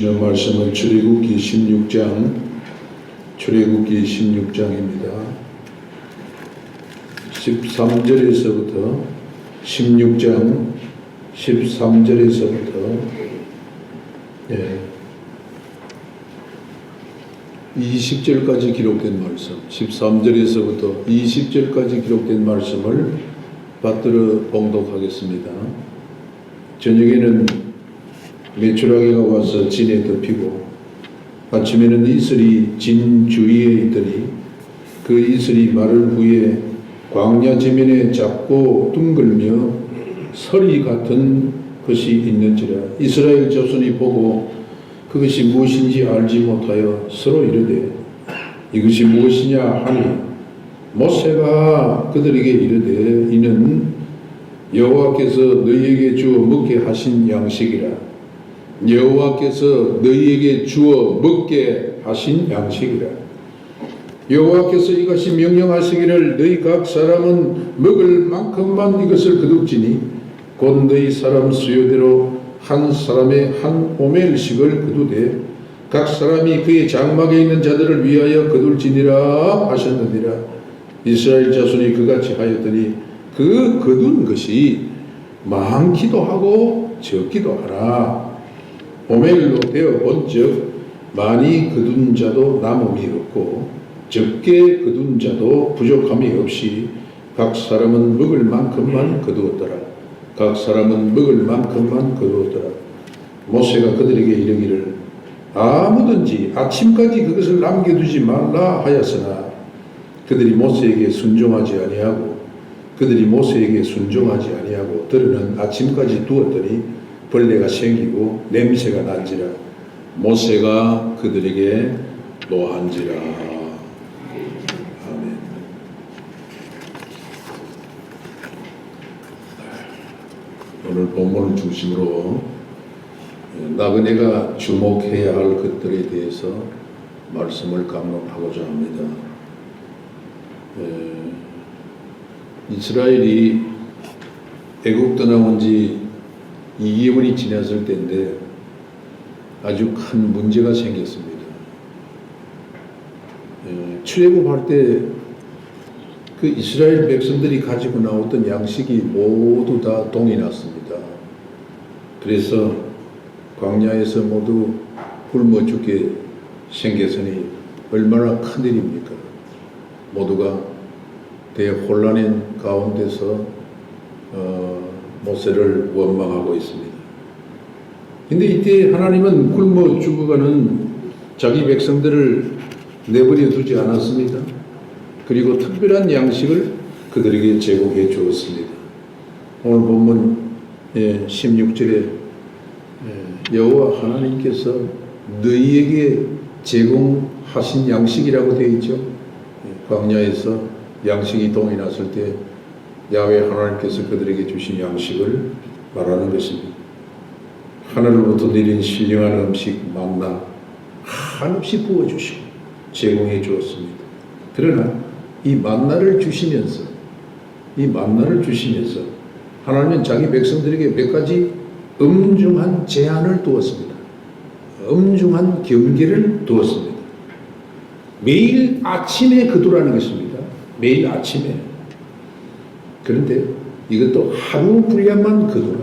주시는 말씀은 출애굽기 16장입니다. 13절에서부터 16장 13절에서부터 20절까지 기록된 말씀, 13절에서부터 20절까지 기록된 말씀을 받들어 봉독하겠습니다. 저녁에는 메추라기가 와서 진에 덮이고 아침에는 이슬이 진 주위에 있더니 그 이슬이 마를 후에 광야 지면에 작고 둥글며 서리 같은 것이 있는지라. 이스라엘 자손이 보고 그것이 무엇인지 알지 못하여 서로 이르되 이것이 무엇이냐 하니 모세가 그들에게 이르되 이는 여호와께서 너희에게 주어 먹게 하신 양식이라. 여호와께서 너희에게 주어 먹게 하신 양식이라. 여호와께서 이것이 명령하시기를 너희 각 사람은 먹을 만큼만 이것을 거둘지니 곧 너희 사람 수요대로 한 사람의 한 오멜씩을 거두되 각 사람이 그의 장막에 있는 자들을 위하여 거둘지니라 하셨느니라. 이스라엘 자손이 그같이 하였더니 그 거둔 것이 많기도 하고 적기도 하나 오멜로 되어 본즉 많이 거둔 자도 남음이 없고 적게 거둔 자도 부족함이 없이 각 사람은 먹을 만큼만 거두었더라. 각 사람은 먹을 만큼만 거두었더라. 모세가 그들에게 이르기를 아무든지 아침까지 그것을 남겨두지 말라 하였으나 그들이 모세에게 순종하지 아니하고 들으는 아침까지 두었더니 벌레가 생기고 냄새가 난지라. 모세가 그들에게 노한지라. 아멘. 오늘 본문을 중심으로 나그네가 주목해야 할 것들에 대해서 말씀을 강론하고자 합니다. 이스라엘이 애국 떠나온 지 2개월이 지났을 때인데 아주 큰 문제가 생겼습니다. 출애굽할 때 그 이스라엘 백성들이 가지고 나왔던 양식이 모두 다 동이 났습니다. 그래서 광야에서 모두 굶어 죽게 생겼으니 얼마나 큰일입니까? 모두가 대혼란의 가운데서 모세를 원망하고 있습니다. 근데 이때 하나님은 굶어 죽어가는 자기 백성들을 내버려 두지 않았습니다. 그리고 특별한 양식을 그들에게 제공해 주었습니다. 오늘 본문 16절에 여호와 하나님께서 너희에게 제공하신 양식이라고 되어 있죠. 광야에서 양식이 동이 났을 때 야훼 하나님께서 그들에게 주신 양식을 말하는 것입니다. 하늘로부터 내린 신령한 음식 만나 한없이 부어주시고 제공해 주었습니다. 그러나 이 만나를 주시면서 하나님은 자기 백성들에게 몇 가지 엄중한 제한을 두었습니다. 엄중한 경계를 두었습니다. 매일 아침에 거두라는 것입니다. 매일 아침에. 그런데 이것도 하루 분량만 거두라.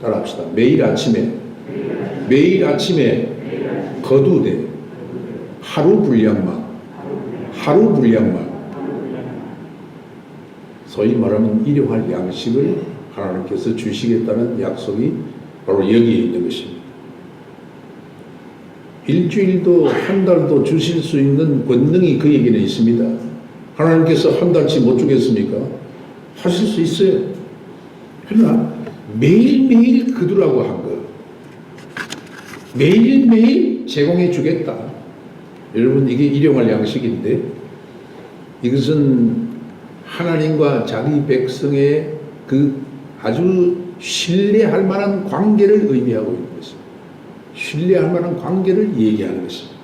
따라합시다. 매일 아침에 거두되 하루 분량만. 소위 말하면 일용할 양식을 하나님께서 주시겠다는 약속이 바로 여기에 있는 것입니다. 일주일도 한 달도 주실 수 있는 권능이 그에게는 있습니다. 하나님께서 한 달치 못 주겠습니까? 하실 수 있어요. 그러나 매일매일 거두라고 한 거. 매일매일 제공해 주겠다. 여러분, 이게 일용할 양식인데 이것은 하나님과 자기 백성의 그 아주 신뢰할 만한 관계를 의미하고 있는 것입니다. 신뢰할 만한 관계를 얘기하는 것입니다.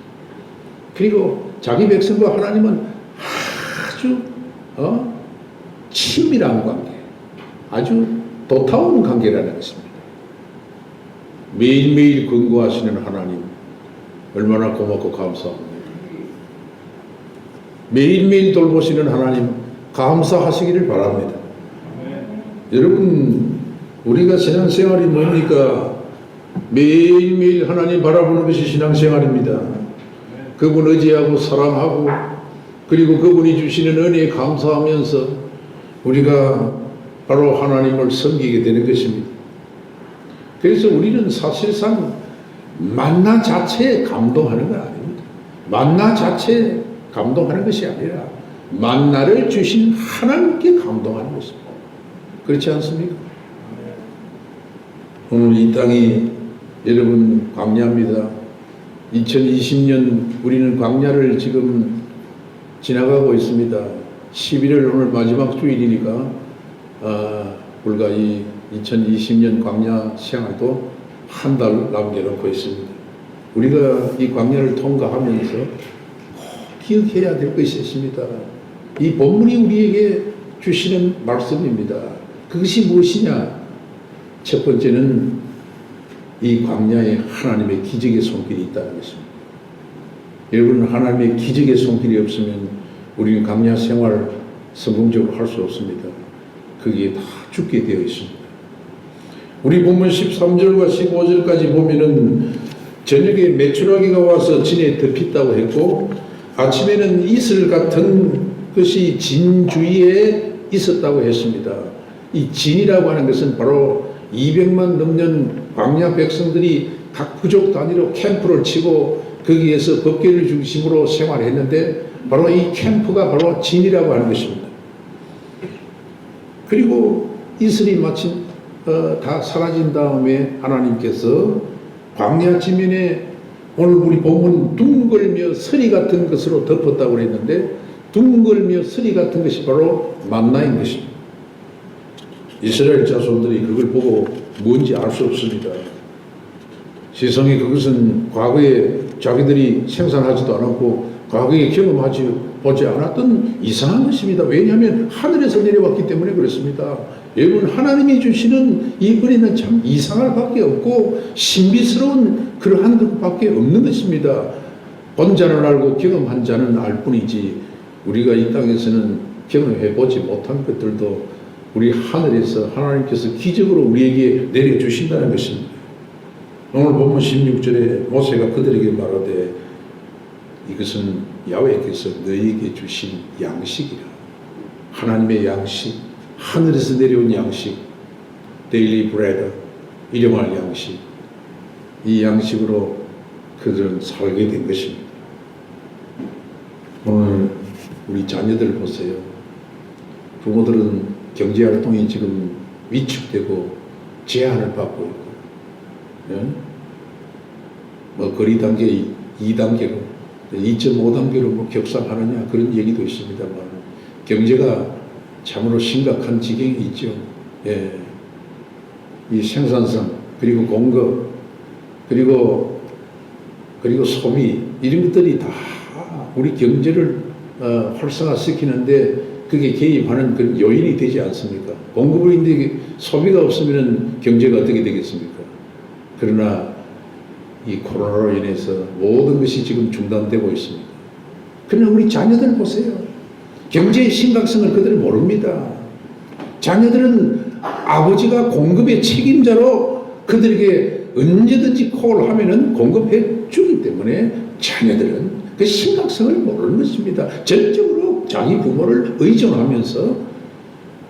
그리고 자기 백성과 하나님은 아주 친밀한 관계, 아주 도타운 관계라는 것입니다. 매일매일 근거하시는 하나님 얼마나 고맙고 감사합니다. 매일매일 돌보시는 하나님 감사하시기를 바랍니다. 여러분, 우리가 신앙생활이 뭡니까? 매일매일 하나님 바라보는 것이 신앙생활입니다. 그분 의지하고 사랑하고 그리고 그분이 주시는 은혜에 감사하면서 우리가 바로 하나님을 섬기게 되는 것입니다. 그래서 우리는 사실상 만나 자체에 감동하는 건 아닙니다. 만나 자체에 감동하는 것이 아니라 만나를 주신 하나님께 감동하는 것입니다. 그렇지 않습니까? 오늘 이 땅이 여러분 광야입니다. 2020년 우리는 광야를 지금 지나가고 있습니다. 11월 오늘 마지막 주일이니까 불과 이 2020년 광야 생활도 한 달 남겨놓고 있습니다. 우리가 이 광야를 통과하면서 꼭 기억해야 될 것이 있습니다. 이 본문이 우리에게 주시는 말씀입니다. 그것이 무엇이냐? 첫 번째는 이 광야에 하나님의 기적의 손길이 있다는 것입니다. 여러분, 하나님의 기적의 손길이 없으면 우리는 광야 생활 성공적으로 할 수 없습니다. 거기에 다 죽게 되어 있습니다. 우리 본문 13절과 15절까지 보면은 저녁에 메추라기가 와서 진에 덮였다고 했고 아침에는 이슬 같은 것이 진 주위에 있었다고 했습니다. 이 진이라고 하는 것은 바로 200만 넘는 광야 백성들이 각 부족 단위로 캠프를 치고 거기에서 법궤를 중심으로 생활했는데 바로 이 캠프가 바로 진이라고 하는 것입니다. 그리고 이슬이 마침 다 사라진 다음에 하나님께서 광야 지면에 오늘 우리 본문 둥글며 서리 같은 것으로 덮었다고 그랬는데 둥글며 서리 같은 것이 바로 만나인 것입니다. 이스라엘 자손들이 그걸 보고 뭔지 알 수 없습니다. 세상에 그것은 과거에 자기들이 생산하지도 않았고 과거에 경험하지 않았던 이상한 것입니다. 왜냐하면 하늘에서 내려왔기 때문에 그렇습니다. 여러분, 하나님이 주시는 이 은혜는 참 이상할 밖에 없고 신비스러운 그러한 것밖에 없는 것입니다. 본 자는 알고 경험한 자는 알 뿐이지 우리가 이 땅에서는 경험해보지 못한 것들도 우리 하늘에서 하나님께서 기적으로 우리에게 내려주신다는 것입니다. 오늘 본문 16절에 모세가 그들에게 말하되 이것은 야훼께서 너희에게 주신 양식이라. 하나님의 양식, 하늘에서 내려온 양식, 데일리 브레드, 일용할 양식, 이 양식으로 그들은 살게 된 것입니다. 오늘 우리 자녀들 보세요. 부모들은 경제활동이 지금 위축되고 제한을 받고 있고 뭐 거리 단계 2단계로 2.5단계로 뭐 격상하느냐 그런 얘기도 있습니다만 경제가 참으로 심각한 지경이 있죠. 예. 이 생산성 그리고 공급 그리고 소비 이런 것들이 다 우리 경제를 활성화시키는데 그게 개입하는 그런 요인이 되지 않습니까? 공급을 인데 소비가 없으면 경제가 어떻게 되겠습니까? 그러나 이 코로나로 인해서 모든 것이 지금 중단되고 있습니다. 그러나 우리 자녀들 보세요. 경제의 심각성을 그들은 모릅니다. 자녀들은 아버지가 공급의 책임자로 그들에게 언제든지 콜을 하면은 공급해 주기 때문에 자녀들은 그 심각성을 모르는 것입니다. 전적으로 자기 부모를 의존하면서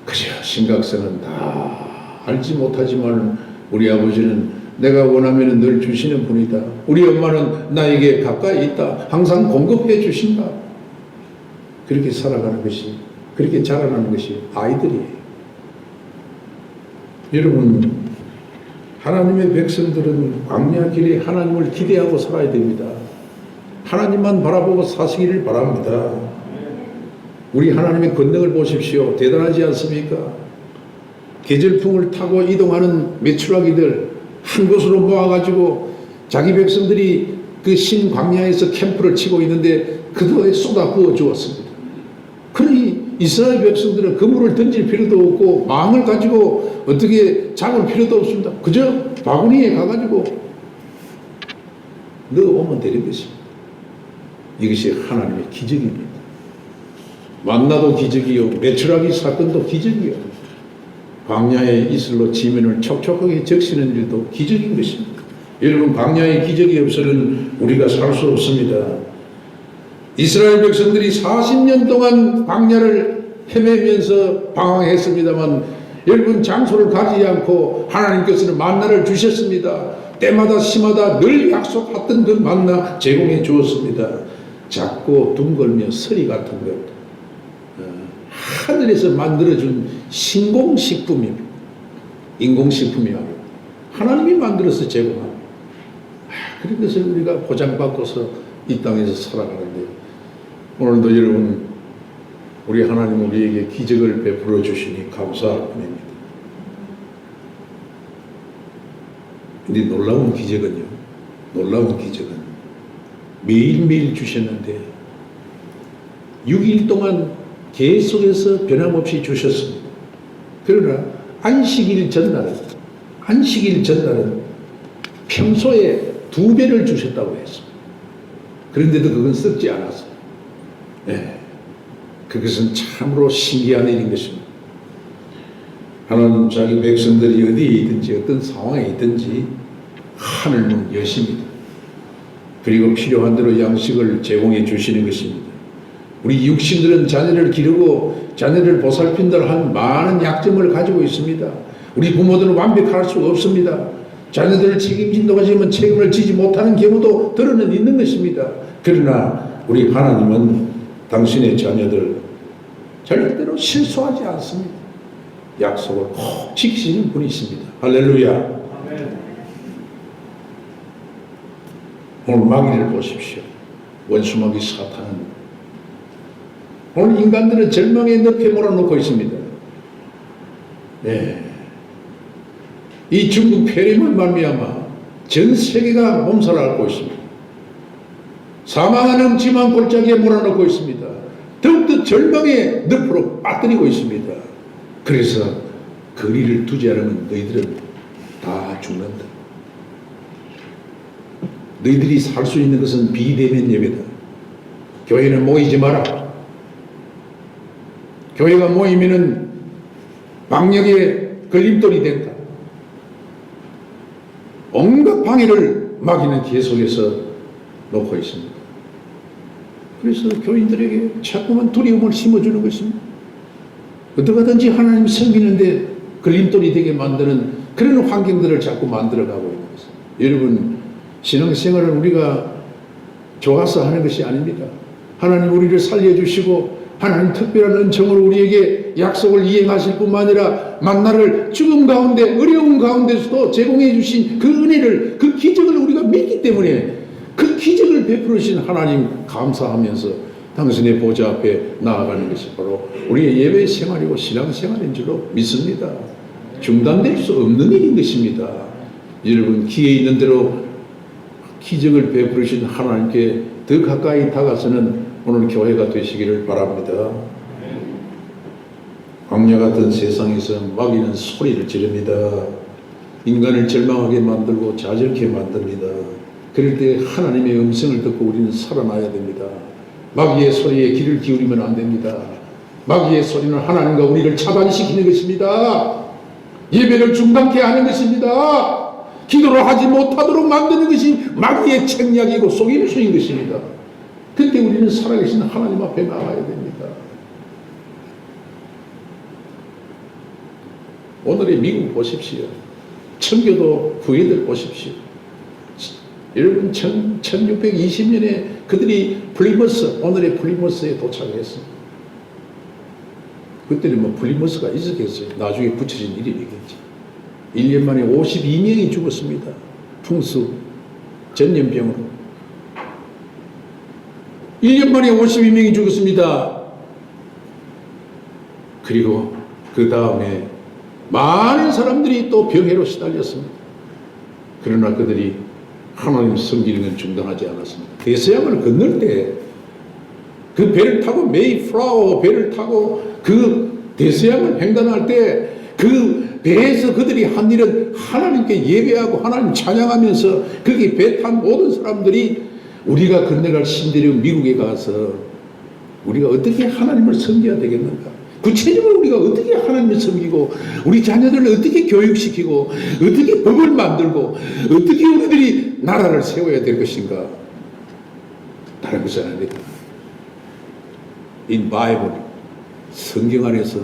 그저 심각성은 다 알지 못하지만 우리 아버지는 내가 원하면 늘 주시는 분이다. 우리 엄마는 나에게 가까이 있다. 항상 공급해 주신다. 그렇게 살아가는 것이, 그렇게 자라나는 것이 아이들이에요. 여러분, 하나님의 백성들은 광야 길에 하나님을 기대하고 살아야 됩니다. 하나님만 바라보고 사시기를 바랍니다. 우리 하나님의 권능을 보십시오. 대단하지 않습니까? 계절풍을 타고 이동하는 메추라기들 한 곳으로 모아가지고 자기 백성들이 그 신광야에서 캠프를 치고 있는데 그도에 쏟아 부어 주었습니다. 그러니 이스라엘 백성들은 그물을 던질 필요도 없고 망을 가지고 어떻게 잡을 필요도 없습니다. 그저 바구니에 가가지고 넣어오면 되는 것입니다. 이것이 하나님의 기적입니다. 만나도 기적이요, 메추라기 사건도 기적이요, 광야의 이슬로 지면을 촉촉하게 적시는 일도 기적인 것입니다. 여러분, 광야의 기적이 없이는 우리가 살 수 없습니다. 이스라엘 백성들이 40년 동안 광야를 헤매면서 방황했습니다만, 여러분, 장소를 가지지 않고 하나님께서는 만나를 주셨습니다. 때마다 시마다 늘 약속했던 그 만나 제공해 주었습니다. 작고 둥글며 서리 같은 것, 하늘에서 만들어준 신공식품입니다. 인공식품이 아니고 하나님이 만들어서 제공합니다. 그런 것을 우리가 보장받고서 이 땅에서 살아가는데, 오늘도 여러분, 우리 하나님 우리에게 기적을 베풀어 주시니 감사합니다. 근데 놀라운 기적은 매일매일 주셨는데 6일 동안 계속해서 변함없이 주셨습니다. 그러나 안식일 전날은 평소에 2배를 주셨다고 했습니다. 그런데도 그건 썩지 않았어요. 네. 그것은 참으로 신기한 일인 것입니다. 하나님 자기 백성들이 어디에 있든지 어떤 상황에 있든지 하늘문 여십니다. 그리고 필요한 대로 양식을 제공해 주시는 것입니다. 우리 육신들은 자녀를 기르고 자녀를 보살핀다를 한 많은 약점을 가지고 있습니다. 우리 부모들은 완벽할 수 없습니다. 자녀들을 책임진다고 하지만 책임을 지지 못하는 경우도 들어는 있는 것입니다. 그러나 우리 하나님은 당신의 자녀들 절대로 실수하지 않습니다. 약속을 꼭 지키시는 분이십니다. 할렐루야. 오늘 마귀를 보십시오. 원수마귀 사탄은 오늘 인간들은 절망의 늪에 몰아넣고 있습니다. 네. 이 중국 폐렴을 말미암아 전 세계가 몸살을 앓고 있습니다. 사망하는 엄침한 골짜기에 몰아넣고 있습니다. 더욱더 절망의 늪으로 빠뜨리고 있습니다. 그래서 거리를 두지 않으면 너희들은 다 죽는다. 너희들이 살 수 있는 것은 비대면 예배다. 교회는 모이지 마라. 교회가 모이면은 방역의 걸림돌이 된다. 온갖 방해를 마귀는 계속해서 놓고 있습니다. 그래서 교인들에게 자꾸만 두려움을 심어주는 것입니다. 어떻게든지 하나님 섬기는데 걸림돌이 되게 만드는 그런 환경들을 자꾸 만들어가고 있는 것입니다. 여러분, 신앙생활은 우리가 좋아서 하는 것이 아닙니다. 하나님 우리를 살려주시고 하나님 특별한 은총으로 우리에게 약속을 이행하실 뿐만 아니라 만나를 죽음 가운데 어려운 가운데서도 제공해 주신 그 은혜를, 그 기적을 우리가 믿기 때문에 그 기적을 베풀으신 하나님 감사하면서 당신의 보좌 앞에 나아가는 것이 바로 우리의 예배 생활이고 신앙생활인 줄로 믿습니다. 중단될 수 없는 일인 것입니다. 여러분, 기회 있는 대로 기적을 베풀으신 하나님께 더 가까이 다가서는 오늘 교회가 되시기를 바랍니다. 광야 같은 세상에서 마귀는 소리를 지릅니다. 인간을 절망하게 만들고 좌절케 만듭니다. 그럴 때 하나님의 음성을 듣고 우리는 살아나야 됩니다. 마귀의 소리에 귀를 기울이면 안 됩니다. 마귀의 소리는 하나님과 우리를 차단시키는 것입니다. 예배를 중단케 하는 것입니다. 기도를 하지 못하도록 만드는 것이 마귀의 책략이고 속임수인 것입니다. 그때 우리는 살아계신 하나님 앞에 나가야 됩니다. 오늘의 미국 보십시오. 청교도 후예들 보십시오. 여러분, 1620년에 그들이 플리머스, 오늘의 플리머스에 도착했습니다. 그때는 뭐 플리머스가 있었겠어요. 나중에 붙여진 이름이겠지. 1년 만에 52명이 죽었습니다. 풍수, 전염병으로. 1년 만에 52명이 죽었습니다. 그리고 그 다음에 많은 사람들이 또 병해로 시달렸습니다. 그러나 그들이 하나님 섬기는 건 중단하지 않았습니다. 대서양을 건널 때 그 배를 타고 메이플라워 배를 타고 그 대서양을 횡단할 때 그 배에서 그들이 한 일은 하나님께 예배하고 하나님 찬양하면서 거기 배 탄 모든 사람들이 우리가 건너갈 신대륙 미국에 가서 우리가 어떻게 하나님을 섬겨야 되겠는가? 구체적으로 우리가 어떻게 하나님을 섬기고 우리 자녀들을 어떻게 교육시키고 어떻게 법을 만들고 어떻게 우리들이 나라를 세워야 될 것인가? 다른 것은 아닙니다. In Bible, 성경 안에서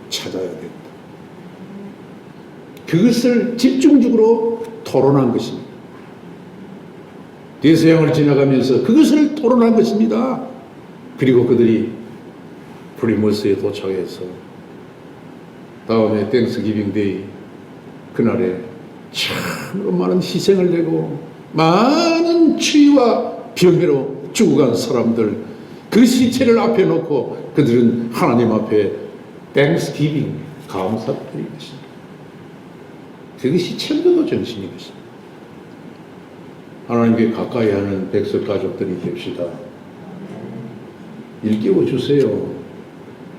찾아야 된다. 그것을 집중적으로 토론한 것입니다. 대서양을 지나가면서 그것을 토론한 것입니다. 그리고 그들이 프리머스에 도착해서 다음에 땡스기빙 데이 그날에 참 많은 희생을 내고 많은 추위와 병으로 죽어간 사람들 그 시체를 앞에 놓고 그들은 하나님 앞에 땡스기빙 감사드리는 것입니다. 그것이 천도도 정신인 것입니다. 하나님께 가까이 하는 백성 가족들이 됩시다. 일깨워 주세요.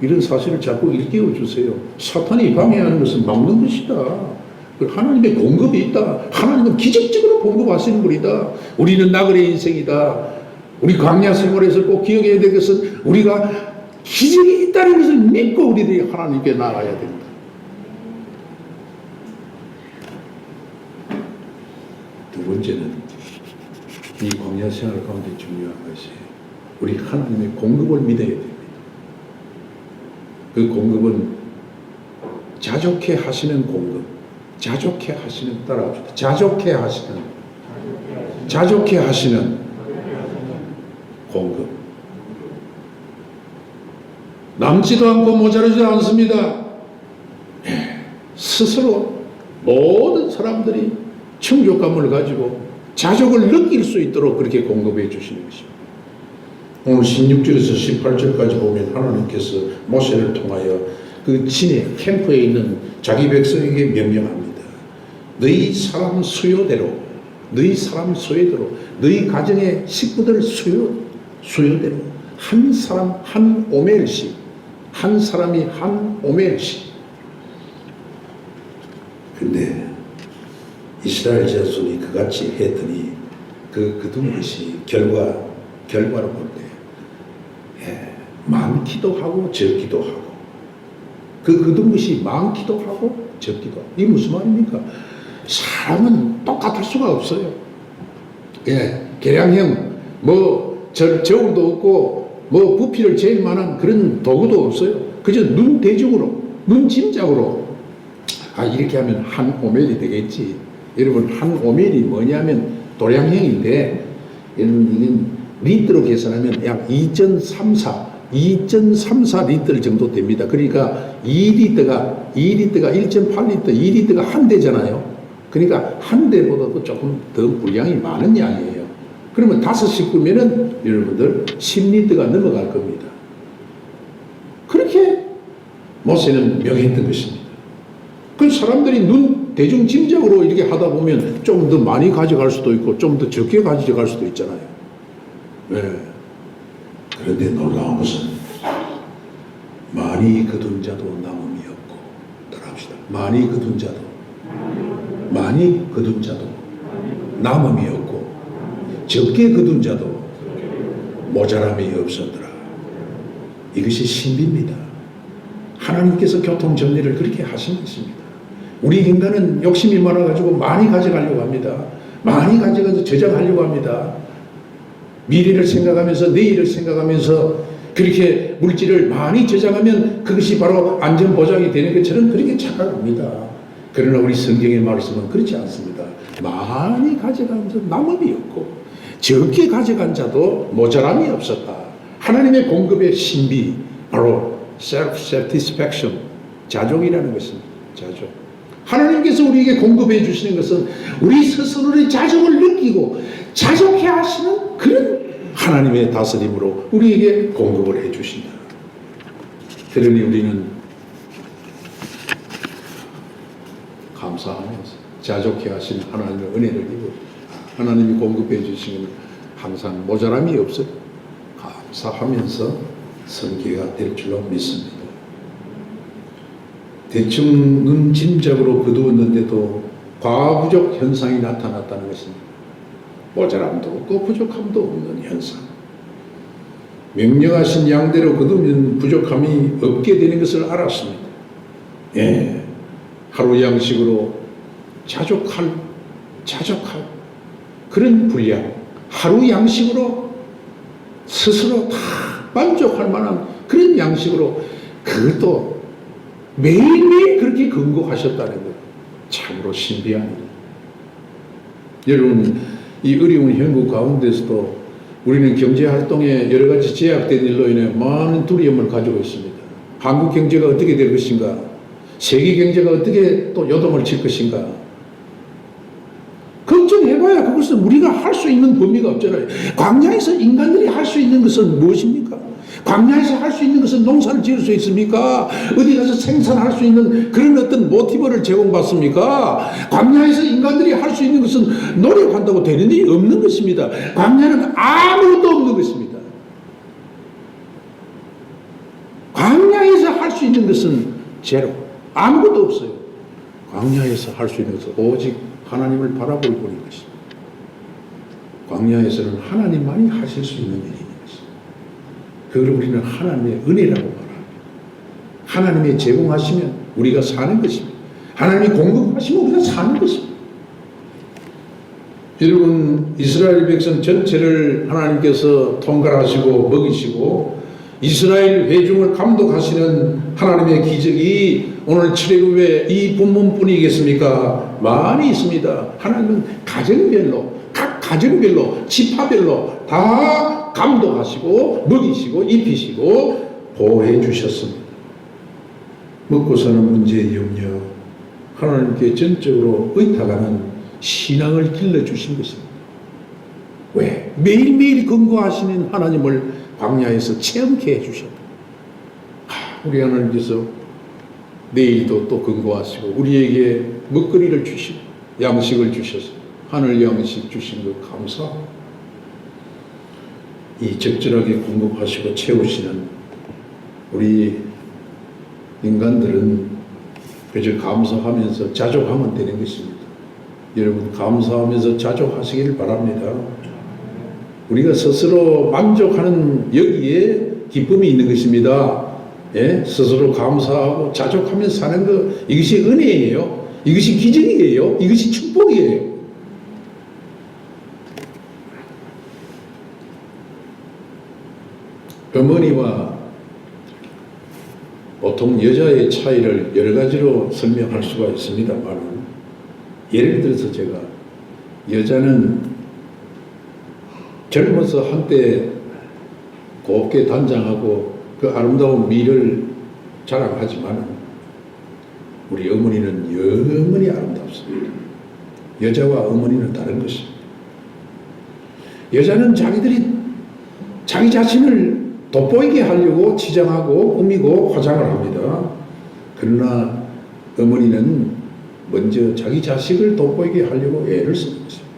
이런 사실을 자꾸 일깨워 주세요. 사탄이 방해하는 것은 막는 것이다. 하나님의 공급이 있다. 하나님은 기적적으로 공급하시는 분이다. 우리는 나그네 인생이다. 우리 광야 생활에서 꼭 기억해야 될 것은 우리가 기적이 있다는 것을 믿고 우리들이 하나님께 나아가야 된다. 두 번째는 이 광야 생활 가운데 중요한 것이 우리 하나님의 공급을 믿어야 됩니다. 그 공급은 자족해 하시는 공급, 자족해 하시는 따라합시다. 자족해 하시는 공급. 남지도 않고 모자르지도 않습니다. 스스로 모든 사람들이 충족감을 가지고 자족을 느낄 수 있도록 그렇게 공급해 주시는 것입니다. 오늘 16절에서 18절까지 보면 하나님께서 모세를 통하여 그 진해 캠프에 있는 자기 백성에게 명령합니다. 너희 사람 수요대로 너희 가정의 식구들 수요대로 한 사람 한 오멜씩 한 사람이 한 오멜씩. 근데 이스라엘 자손이 그같이 했더니 거둔 것이 결과로 볼 때 많기도 하고 적기도 하고 거둔 것이 많기도 하고 적기도 하고. 이게 무슨 말입니까? 사람은 똑같을 수가 없어요. 계량형 저울도 없고 부피를 재일 만한 그런 도구도 없어요. 그저 눈 짐작으로 이렇게 하면 한 오멜이 되겠지. 여러분 한 오멜이 뭐냐면 도량형인데 이건 리터로 계산하면 약 2.34 리터 정도 됩니다. 그러니까 2리터가 1.8리터 2리터가 한 대잖아요. 그러니까 한 대보다도 조금 더 분량이 많은 양이에요. 그러면 5식구면은 여러분들 10리터가 넘어갈 겁니다. 그렇게 모세는 명했던 것입니다. 그 사람들이 대중 짐작으로 이렇게 하다 보면 좀 더 많이 가져갈 수도 있고 좀 더 적게 가져갈 수도 있잖아요. 그런데 놀라운 것은 많이 거둔 자도 남음이 없고, 따라합시다. 많이 거둔 자도 남음이 없고 적게 거둔 자도 모자람이 없었더라. 이것이 신비입니다. 하나님께서 교통정리를 그렇게 하신 것입니다. 우리 인간은 욕심이 많아가지고 많이 가져가려고 합니다. 많이 가져가서 저장하려고 합니다. 미래를 생각하면서 내일을 생각하면서 그렇게 물질을 많이 저장하면 그것이 바로 안전보장이 되는 것처럼 그렇게 착각합니다. 그러나 우리 성경의 말씀은 그렇지 않습니다. 많이 가져가면서 남음이 없고 적게 가져간 자도 모자람이 없었다. 하나님의 공급의 신비, 바로 self-satisfaction, 자족이라는 것입니다. 자족. 하나님께서 우리에게 공급해 주시는 것은 우리 스스로의 자족을 느끼고 자족해 하시는 그런 하나님의 다스림으로 우리에게 공급을 해 주신다. 그러니 우리는 감사하면서 자족해 하신 하나님의 은혜를 입어 하나님이 공급해 주시는 항상 모자람이 없어요. 감사하면서 설계가 될 줄로 믿습니다. 대충 짐작으로 거두었는데도 과부족 현상이 나타났다는 것입니다. 모자람도 없고 부족함도 없는 현상. 명령하신 양대로 거두면 부족함이 없게 되는 것을 알았습니다. 예, 하루 양식으로 자족할 그런 분량, 하루 양식으로 스스로 다 만족할 만한 그런 양식으로, 그것도 매일매일 그렇게 근거하셨다는 것, 참으로 신비한 일. 여러분, 이 어려운 형국 가운데서도 우리는 경제활동에 여러 가지 제약된 일로 인해 많은 두려움을 가지고 있습니다. 한국 경제가 어떻게 될 것인가? 세계 경제가 어떻게 또 요동을 칠 것인가? 걱정해봐야 그것은 우리가 할 수 있는 범위가 없잖아요. 광야에서 인간들이 할 수 있는 것은 무엇입니까? 광야에서 할 수 있는 것은 농사를 지을 수 있습니까? 어디 가서 생산할 수 있는 그런 어떤 모티브를 제공받습니까? 광야에서 인간들이 할 수 있는 것은 노력한다고 되는 일이 없는 것입니다. 광야는 아무것도 없는 것입니다. 광야에서 할 수 있는 것은 제로, 아무것도 없어요. 광야에서 할 수 있는 것은 오직 하나님을 바라볼 뿐인 것입니다. 광야에서는 하나님만이 하실 수 있는 일인 것입니다. 그걸 우리는 하나님의 은혜라고 말합니다. 하나님이 제공하시면 우리가 사는 것입니다. 하나님이 공급하시면 우리가 사는 것입니다. 여러분, 이스라엘 백성 전체를 하나님께서 통갈하시고 먹이시고 이스라엘 회중을 감독하시는 하나님의 기적이 오늘 출애굽의 이 본문뿐이겠습니까? 많이 있습니다. 하나님은 가정별로, 각 가정별로, 지파별로 다 감독하시고 먹이시고 입히시고 보호해 주셨습니다. 먹고 사는 문제의 염려, 하나님께 전적으로 의탁하는 신앙을 길러주신 것입니다. 왜? 매일매일 근거하시는 하나님을 광야에서 체험케 해주셨다. 우리 하나님께서 내일도 또 근거하시고 우리에게 먹거리를 주시고 양식을 주셔서 하늘 양식 주신 것 감사합니다. 이 적절하게 공급하시고 채우시는 우리 인간들은 그저 감사하면서 자족하면 되는 것입니다. 여러분, 감사하면서 자족하시기를 바랍니다. 우리가 스스로 만족하는 여기에 기쁨이 있는 것입니다. 예? 스스로 감사하고 자족하면서 사는 것, 이것이 은혜예요. 이것이 기적이에요. 이것이 축복이에요. 어머니와 보통 여자의 차이를 여러 가지로 설명할 수가 있습니다만, 예를 들어서 제가, 여자는 젊어서 한때 곱게 단장하고 그 아름다운 미를 자랑하지만 우리 어머니는 영원히 아름답습니다. 여자와 어머니는 다른 것입니다. 여자는 자기 자신을 돋보이게 하려고 치장하고 꾸미고 화장을 합니다. 그러나 어머니는 먼저 자기 자식을 돋보이게 하려고 애를 쓰는 것입니다.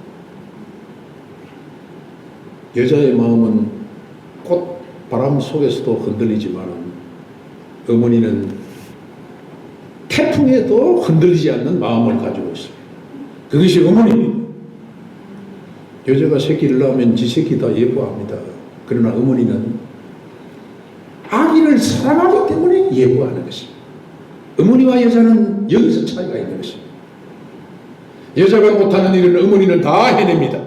여자의 마음은 꽃 바람 속에서도 흔들리지만 어머니는 태풍에도 흔들리지 않는 마음을 가지고 있습니다. 그것이 어머니입니다. 여자가 새끼를 낳으면 지 새끼 다 예뻐합니다. 그러나 어머니는 아기를 사랑하기 때문에 예뻐하는 것입니다. 어머니와 여자는 여기서 차이가 있는 것입니다. 여자가 못하는 일은 어머니는 다 해냅니다.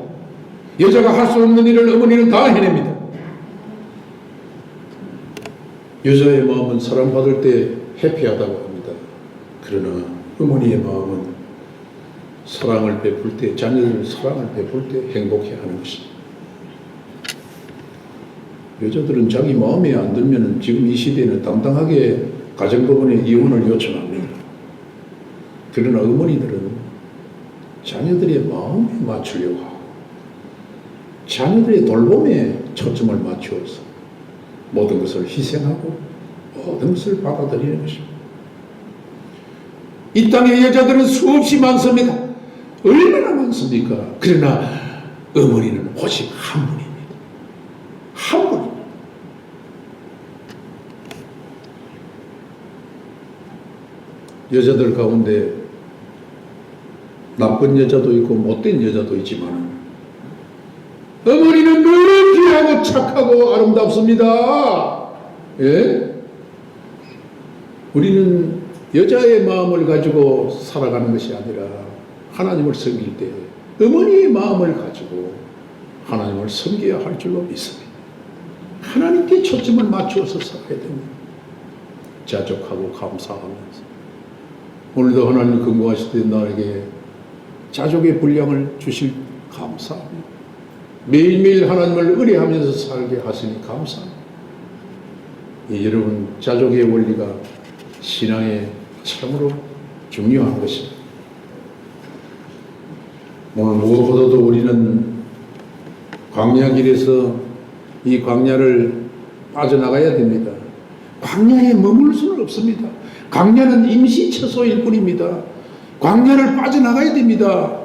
여자가 할 수 없는 일을 어머니는 다 해냅니다. 여자의 마음은 사랑받을 때 해피하다고 합니다. 그러나 어머니의 마음은 사랑을 베풀 때, 자녀들 사랑을 베풀 때 행복해하는 것입니다. 여자들은 자기 마음에 안 들면 지금 이 시대에는 당당하게 가정법원에 이혼을 요청합니다. 그러나 어머니들은 자녀들의 마음에 맞추려고 하고 자녀들의 돌봄에 초점을 맞추어서 모든 것을 희생하고 모든 것을 받아들이는 것입니다. 이 땅의 여자들은 수없이 많습니다. 얼마나 많습니까? 그러나 어머니는 오직 한 분입니다. 한 분입니다. 여자들 가운데 나쁜 여자도 있고 못된 여자도 있지만 어머니는 늘 귀하고 착하고 아름답습니다. 예? 우리는 여자의 마음을 가지고 살아가는 것이 아니라 하나님을 섬길 때 어머니의 마음을 가지고 하나님을 섬겨야 할 줄로 믿습니다. 하나님께 초점을 맞추어서 살아야 됩니다. 자족하고 감사하면서 오늘도 하나님 근무하실 때 나에게 자족의 분량을 주실 감사합니다. 매일매일 하나님을 의뢰하면서 살게 하시니 감사합니다. 여러분, 자족의 원리가 신앙에 참으로 중요한 것입니다. 오늘 무엇보다도 우리는 광야길에서 이 광야를 빠져나가야 됩니다. 광야에 머물 수는 없습니다. 광야는 임시처소일 뿐입니다. 광야를 빠져나가야 됩니다.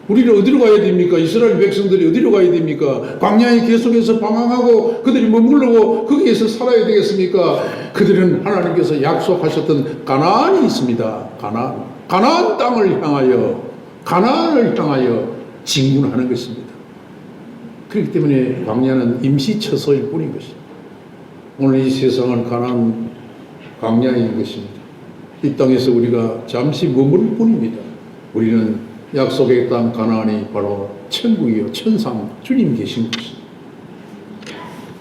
우리는 어디로 가야 됩니까? 이스라엘 백성들이 어디로 가야 됩니까? 광야에 계속해서 방황하고 그들이 머물르고 거기에서 살아야 되겠습니까? 그들은 하나님께서 약속하셨던 가나안이 있습니다. 가나안 땅을 향하여, 가나안을 향하여 진군하는 것입니다. 그렇기 때문에 광야는 임시처소일 뿐인 것입니다. 오늘 이 세상은 가나안 광야인 것입니다. 이 땅에서 우리가 잠시 머무를 뿐입니다. 우리는 약속의 땅 가나안이 바로 천국이요, 천상, 주님 계신 곳입니다.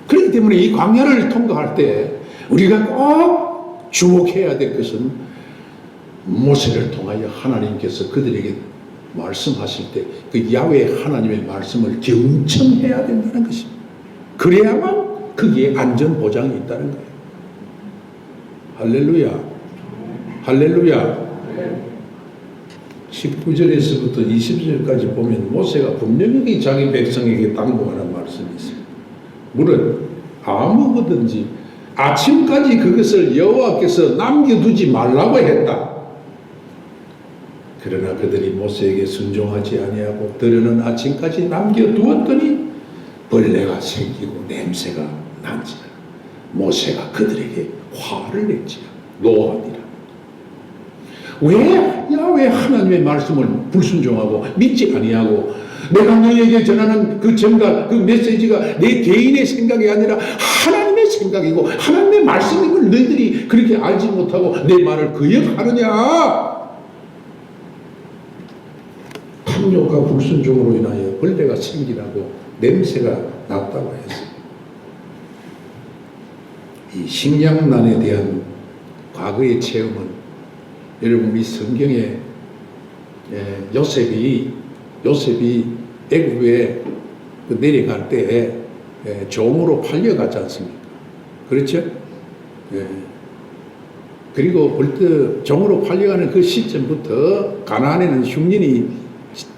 그렇기 때문에 이 광야를 통과할 때 우리가 꼭 주목해야 될 것은 모세를 통하여 하나님께서 그들에게 말씀하실 때 그 야훼 하나님의 말씀을 경청해야 된다는 것입니다. 그래야만 거기에 안전 보장이 있다는 거예요. 할렐루야, 할렐루야. 19절에서부터 20절까지 보면 모세가 분명히 자기 백성에게 당부하는 말씀이 있습니다. 물은 아무거든지 아침까지 그것을 여호와께서 남겨두지 말라고 했다. 그러나 그들이 모세에게 순종하지 아니하고 들으는 아침까지 남겨두었더니 벌레가 생기고 냄새가 난지라. 모세가 그들에게 화를 냈지라. 노하니라. 왜 야훼 하나님의 말씀을 불순종하고 믿지 아니하고 내가 너에게 전하는 그 전가, 그 메시지가 내 개인의 생각이 아니라 하나님의 생각이고 하나님의 말씀임을 너희들이 그렇게 알지 못하고 내 말을 거역하느냐? 탐욕과 불순종으로 인하여 벌레가 생기라고 냄새가 났다고 했습니다. 이 식량난에 대한 과거의 체험은 여러분 이 성경에 요셉이 애굽에 내려갈 때 종으로 팔려갔지 않습니까? 그렇죠? 그리고 벌써 종으로 팔려가는 그 시점부터 가나안에는 흉년이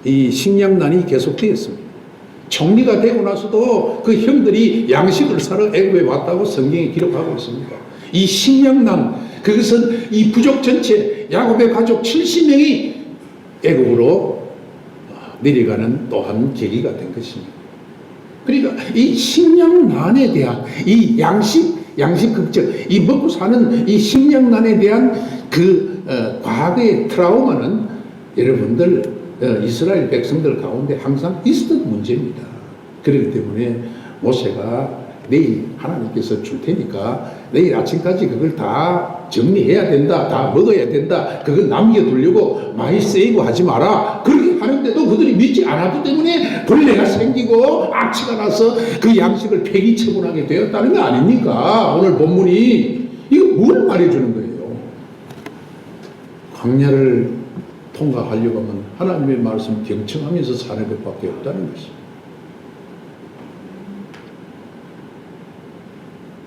이 식량난이 계속되었습니다. 총리가 되고 나서도 그 형들이 양식을 사러 애굽에 왔다고 성경에 기록하고 있습니다. 이 식량난, 그것은 이 부족 전체 야곱의 가족 70명이 애굽으로 내려가는 또한 계기가 된 것입니다. 그러니까 이 식량난에 대한 이 양식 걱정, 이 먹고 사는 이 식량난에 대한 그 과거의 트라우마는 여러분들 이스라엘 백성들 가운데 항상 있었던 문제입니다. 그렇기 때문에 모세가 내일 하나님께서 줄 테니까 내일 아침까지 그걸 다 정리해야 된다, 다 먹어야 된다, 그걸 남겨두려고 많이 세이고 하지 마라. 그렇게 하는데도 그들이 믿지 않았기 때문에 벌레가 생기고 악취가 나서 그 양식을 폐기 처분하게 되었다는 거 아닙니까? 오늘 본문이 이거 뭘 말해주는 거예요? 광야를 통과하려고 하면 하나님의 말씀 경청하면서 사는 것밖에 없다는 것입니다.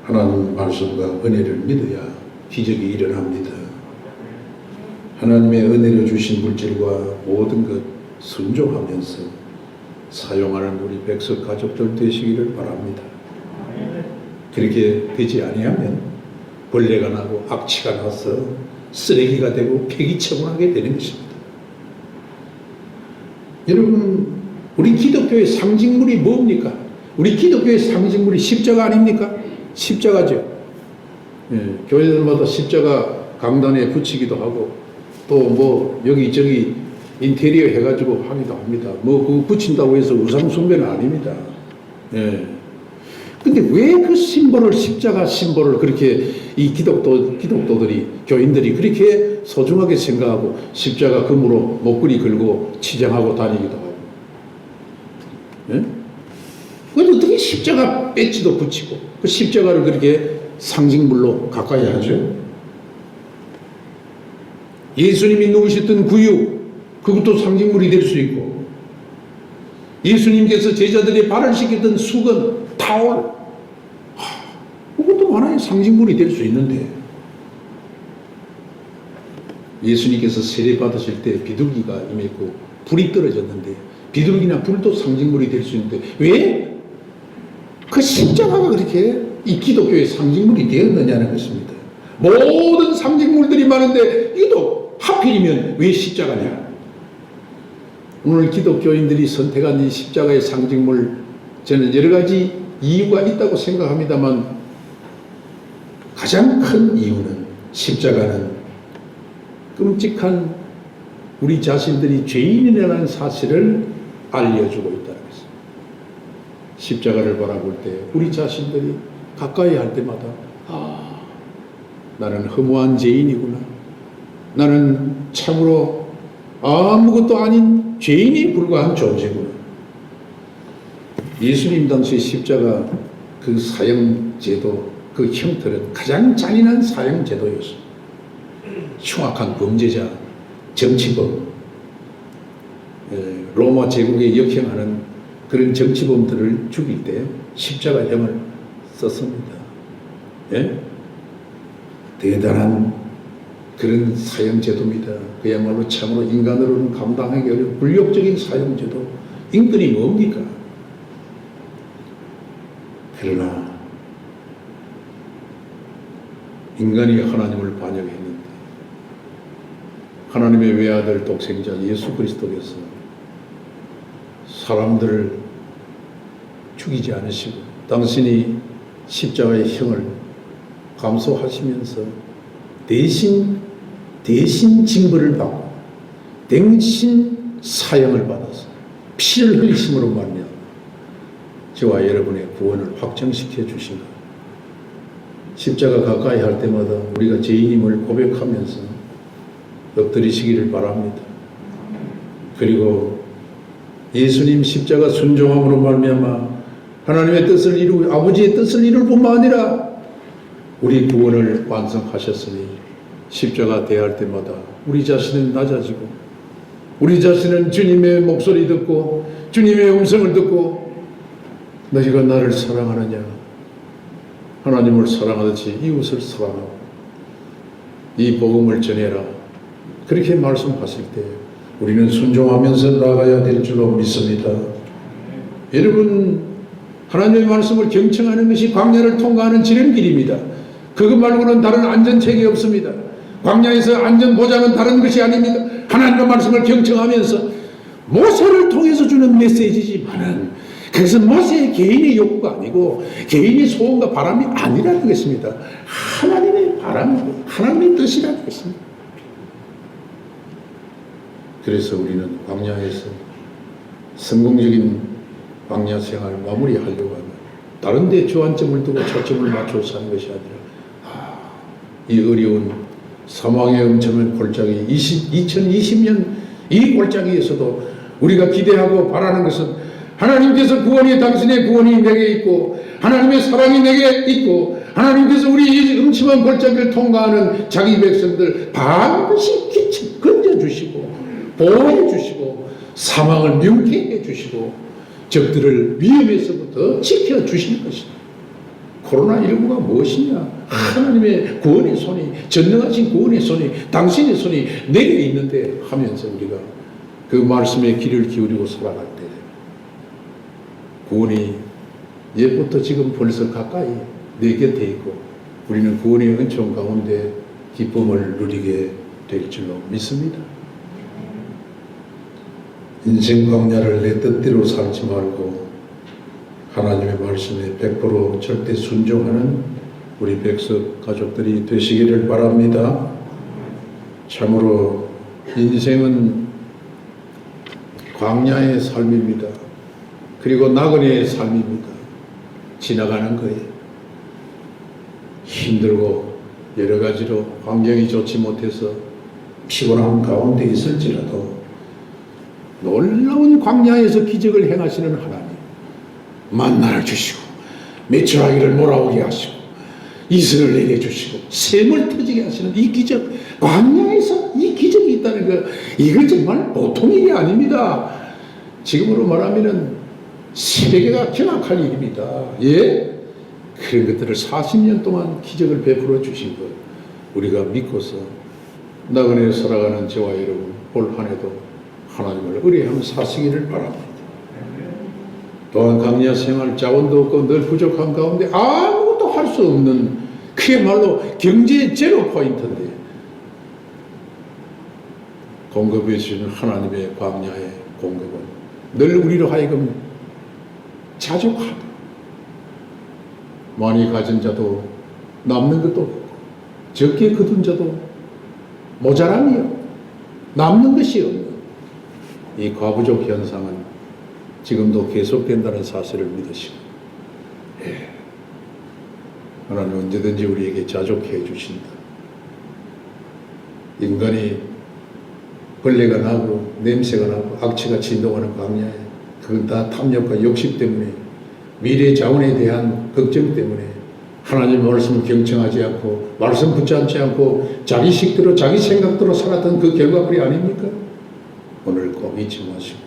하나님 말씀과 은혜를 믿어야 기적이 일어납니다. 하나님의 은혜로 주신 물질과 모든 것 순종하면서 사용하는 우리 백성 가족들 되시기를 바랍니다. 그렇게 되지 아니하면 벌레가 나고 악취가 나서 쓰레기가 되고 폐기 처분하게 되는 것입니다. 여러분, 우리 기독교의 상징물이 뭡니까? 우리 기독교의 상징물이 십자가 아닙니까? 십자가죠. 교회들마다 십자가 강단에 붙이기도 하고 또 뭐 여기저기 인테리어 해가지고 하기도 합니다. 뭐 그거 붙인다고 해서 우상숭배는 아닙니다. 예. 근데 왜 그 심볼을, 십자가 심볼을 그렇게 이 기독도들이, 교인들이 그렇게 소중하게 생각하고 십자가 금으로 목걸이 걸고 치장하고 다니기도 하고. 예? 그런데 어떻게 십자가 배지도 붙이고 그 십자가를 그렇게 상징물로 가까이 하죠? 예수님이 누우셨던 구유, 그것도 상징물이 될 수 있고, 예수님께서 제자들의 발을 씻겼던 수건, 타올, 그것도 하나의 상징물이 될 수 있는데, 예수님께서 세례 받으실 때 비둘기가 임했고 불이 떨어졌는데 비둘기나 불도 상징물이 될 수 있는데 왜 그 십자가가 그렇게 이 기독교의 상징물이 되었느냐는 것입니다. 모든 상징물들이 많은데 이도 하필이면 왜 십자가냐? 오늘 기독교인들이 선택한 이 십자가의 상징물, 저는 여러 가지 이유가 있다고 생각합니다만 가장 큰 이유는 십자가는 끔찍한 우리 자신들이 죄인이라는 사실을 알려주고 있다는 것입니다. 십자가를 바라볼 때 우리 자신들이 가까이 할 때마다 나는 허무한 죄인이구나. 나는 참으로 아무것도 아닌 죄인에 불과한 존재구나. 예수님 당시 십자가 그 사형제도, 그 형태는 가장 잔인한 사형제도였습니다. 흉악한 범죄자, 정치범, 로마 제국에 역행하는 그런 정치범들을 죽일 때 십자가형을 썼습니다. 예? 대단한 그런 사형제도입니다. 그야말로 참으로 인간으로는 감당하기 어려운 굴욕적인 사형제도. 인권이 뭡니까? 그러나 인간이 하나님을 반역했는데 하나님의 외아들 독생자 예수 그리스도께서 사람들을 죽이지 않으시고 당신이 십자가의 형을 감수하시면서 대신 징벌을 받고 대신 사형을 받아서 피를 흘리심으로 말미암아 저와 여러분의 구원을 확정시켜 주신 것. 십자가 가까이 할 때마다 우리가 죄인임을 고백하면서 엎드리시기를 바랍니다. 그리고 예수님 십자가 순종함으로 말미암아 하나님의 뜻을 이루고 아버지의 뜻을 이룰 뿐만 아니라 우리 구원을 완성하셨으니 십자가 대할 때마다 우리 자신은 낮아지고 우리 자신은 주님의 목소리 듣고 주님의 음성을 듣고 너희가 나를 사랑하느냐, 하나님을 사랑하듯이 이웃을 사랑하고 이 복음을 전해라, 그렇게 말씀하실 때 우리는 순종하면서 나아가야 될 줄로 믿습니다. 여러분, 하나님의 말씀을 경청하는 것이 광야를 통과하는 지름길입니다. 그것 말고는 다른 안전책이 없습니다. 광야에서 안전보장은 다른 것이 아닙니다. 하나님의 말씀을 경청하면서 모세를 통해서 주는 메시지지만은 그것은 모세의 개인의 욕구가 아니고 개인의 소원과 바람이 아니라는 것입니다. 하나님의 바람이고 하나님의 뜻이라는 것입니다. 그래서 우리는 광야에서 성공적인 광야 생활을 마무리하려고 하면 다른 데 주안점을 두고 초점을 맞춰서 하는 것이 아니라 이 어려운 사망의 엄청난 골짜기 2020년 이 골짜기에서도 우리가 기대하고 바라는 것은 하나님께서 구원이 당신의 구원이 내게 있고 하나님의 사랑이 내게 있고 하나님께서 우리 이 음침한 골짜기를 통과하는 자기 백성들 반드시 건져주시고 보호해주시고 사망을 명쾌해 주시고 적들을 위험에서부터 지켜주실 것이다. 코로나19가 무엇이냐? 하나님의 구원의 손이, 전능하신 구원의 손이, 당신의 손이 내게 있는데 하면서 우리가 그 말씀에 귀를 기울이고 살아갈 때 구원이 옛부터 지금 벌써 가까이 내 곁에 있고 우리는 구원의 은총 가운데 기쁨을 누리게 될 줄로 믿습니다. 인생 광야를 내 뜻대로 살지 말고 하나님의 말씀에 100% 절대 순종하는 우리 백석 가족들이 되시기를 바랍니다. 참으로 인생은 광야의 삶입니다. 그리고 나그네의 삶입니다. 지나가는 거예요. 힘들고 여러 가지로 환경이 좋지 못해서 피곤한 가운데 있을지라도 놀라운 광야에서 기적을 행하시는 하나님, 만나를 주시고 메추라기를 몰아오게 하시고 이슬을 내게 주시고 샘을 터지게 하시는 이 기적, 광야에서 이 기적이 있다는 거, 이거 정말 보통 일이 아닙니다. 지금으로 말하면은 세계가 경악할 일입니다. 예? 그런 것들을 40년 동안 기적을 베풀어 주신 것, 우리가 믿고서 나그네 살아가는 저와 여러분 올 한 해도 하나님을 의뢰하며 사시기를 바랍니다. 또한 광야 생활 자원도 없고 늘 부족한 가운데 아무것도 할 수 없는, 그야말로 경제 제로 포인트인데 공급해 주시는 하나님의 광야의 공급은 늘 우리로 하여금 자족하고, 많이 가진 자도 남는 것도 없고 적게 거둔 자도 모자람이요 남는 것이 없는 이 과부족 현상은 지금도 계속된다는 사실을 믿으시고, 하나님 언제든지 우리에게 자족해 주신다. 인간이 벌레가 나고 냄새가 나고 악취가 진동하는 광야에, 그건 다 탐욕과 욕심 때문에, 미래 자원에 대한 걱정 때문에 하나님 말씀을 경청하지 않고 말씀 붙잡지 않고 자기 식대로 자기 생각대로 살았던 그 결과물이 아닙니까? 오늘 꼭 잊지 마시고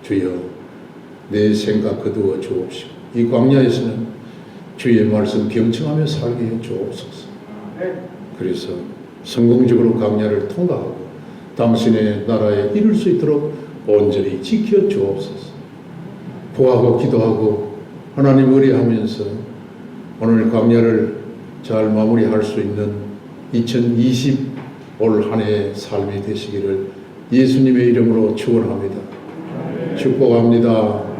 주여 내 생각 거두어 주옵시고 이 광야에서는 주의 말씀 경청하며 살게 해 주옵소서. 그래서 성공적으로 광야를 통과하고 당신의 나라에 이룰 수 있도록 온전히 지켜 주옵소서. 구하고 기도하고 하나님 의뢰하면서 오늘 광야를 잘 마무리할 수 있는 2020 올 한 해의 삶이 되시기를 예수님의 이름으로 축원합니다. 축복합니다.